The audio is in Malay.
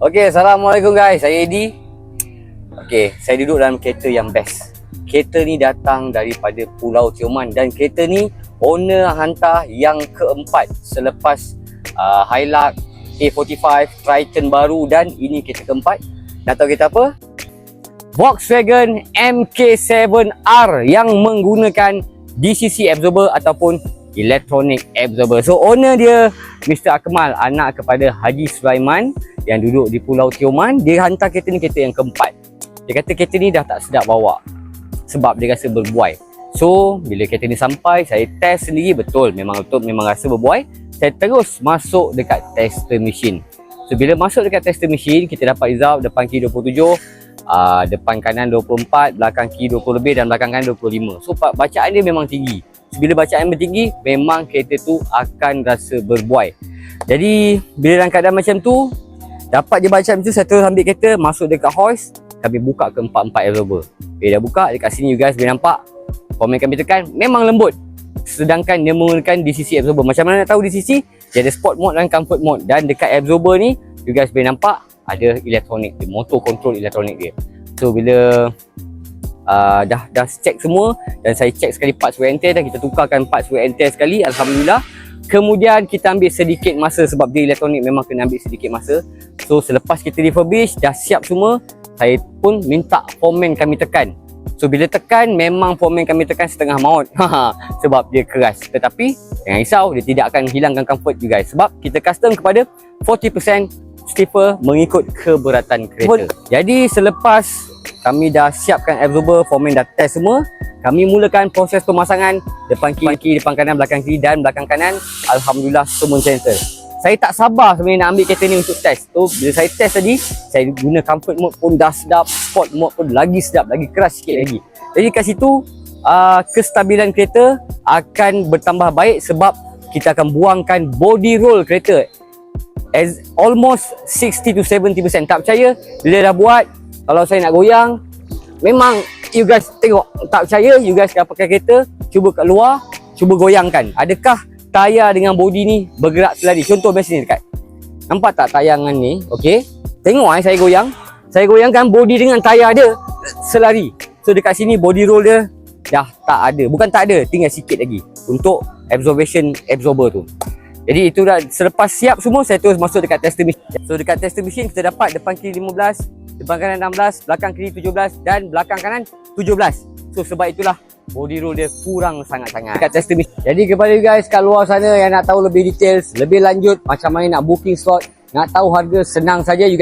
Okay, Assalamualaikum guys. Saya Eddie. Okay, saya duduk dalam kereta yang best. Kereta ni datang daripada Pulau Tioman dan kereta ni owner hantar yang keempat selepas Hilux, A45, Triton baru dan ini kereta keempat. Nak tahu kereta apa? Volkswagen MK7R yang menggunakan DCC absorber ataupun electronic absorber. So owner dia Mr. Akmal, anak kepada Haji Sulaiman yang duduk di Pulau Tioman. Dia hantar kereta ni kereta yang keempat. Dia kata kereta ni dah tak sedap bawa sebab dia rasa berbuai. So bila kereta ni sampai, saya test sendiri, betul memang rasa berbuai. Saya terus masuk dekat tester machine. So bila masuk dekat tester machine, kita dapat result depan kiri 27, depan kanan 24, belakang kiri 20 lebih dan belakang kanan 25. So bacaan dia memang tinggi. So, bila bacaan bertinggi, memang kereta tu akan rasa berbuai. Jadi bila dalam keadaan macam tu, dapat je bacaan tu, saya terus ambil kereta, masuk dekat hoist. Kami buka ke 4 absorber. Bila dah buka, dekat sini you guys boleh nampak komen kami tekan memang lembut. Sedangkan dia menggunakan DCC absorber. Macam mana nak tahu DCC? Dia ada sport mode dan comfort mode. Dan dekat absorber ni, you guys boleh nampak ada elektronik dia, motor control elektronik dia. So bila dah check semua dan saya check sekali parts wear and tear dan kita tukarkan parts wear and tear sekali, alhamdulillah. Kemudian kita ambil sedikit masa sebab dia elektronik, memang kena ambil sedikit masa. So selepas kita refurbish, dah siap semua, saya pun minta foreman kami tekan. So bila tekan, memang foreman kami tekan setengah maut sebab dia keras. Tetapi jangan risau, dia tidak akan hilangkan comfort you guys sebab kita custom kepada 40% stiffer mengikut keberatan kereta. Jadi selepas kami dah siapkan absorber, foreman dah test semua, kami mulakan proses pemasangan depan kiri, depan kanan, belakang kiri dan belakang kanan. Alhamdulillah semua sensor. Saya tak sabar sebenarnya nak ambil kereta ni untuk test. So bila saya test tadi, saya guna comfort mode pun dah sedap, sport mode pun lagi sedap, lagi keras sikit lagi. Jadi kat situ kestabilan kereta akan bertambah baik sebab kita akan buangkan body roll kereta as almost 60 to 70%. Tak percaya? Bila dah buat, kalau saya nak goyang, memang you guys tengok, tak percaya, you guys dah pakai kereta, cuba kat luar, cuba goyangkan. Adakah tayar dengan body ni bergerak selari? Contoh macam ni dekat. Nampak tak tayangan ni? Okey. Tengok saya goyang. Saya goyangkan body dengan tayar dia selari. So dekat sini body roll dia dah tak ada. Bukan tak ada, tinggal sikit lagi untuk absorption absorber tu. Jadi itu dah, selepas siap semua, saya terus masuk dekat tester machine. So dekat tester machine kita dapat depan kiri 15, depan kanan 16, belakang kiri 17 dan belakang kanan 17. So sebab itulah body roll dia kurang sangat-sangat dekat tester machine. Jadi kepada you guys kat luar sana yang nak tahu lebih details, lebih lanjut macam mana nak booking slot, nak tahu harga, senang saja you guys